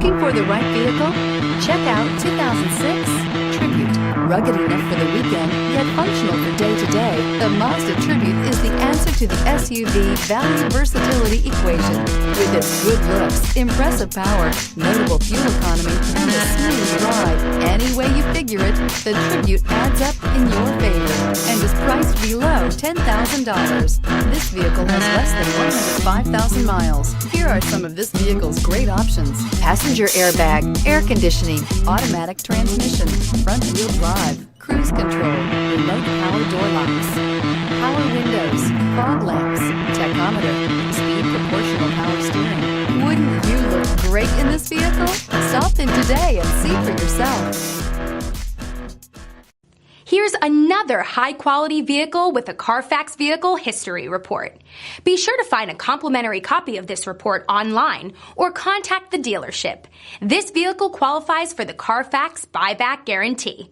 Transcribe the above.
Looking for the right vehicle? Check out 2006 Tribute. Rugged enough for the weekend, yet functional for day-to-day, the Mazda Tribute is the answer to the SUV value versatility equation. With its good looks, impressive power, notable fuel economy, and a smooth ride, any way you figure it, the Tribute adds up in your favor and is priced below $10,000. This vehicle has less than 105,000 miles. Here are some of this vehicle's great options: passenger airbag, air conditioning, automatic transmission, front wheel drive, cruise control, remote power door locks, power windows, fog lamps, tachometer, speed proportional power steering. Wouldn't you look great in this vehicle? Stop in today and see for yourself. Here's another high-quality vehicle with a Carfax Vehicle History Report. Be sure to find a complimentary copy of this report online or contact the dealership. This vehicle qualifies for the Carfax Buyback Guarantee.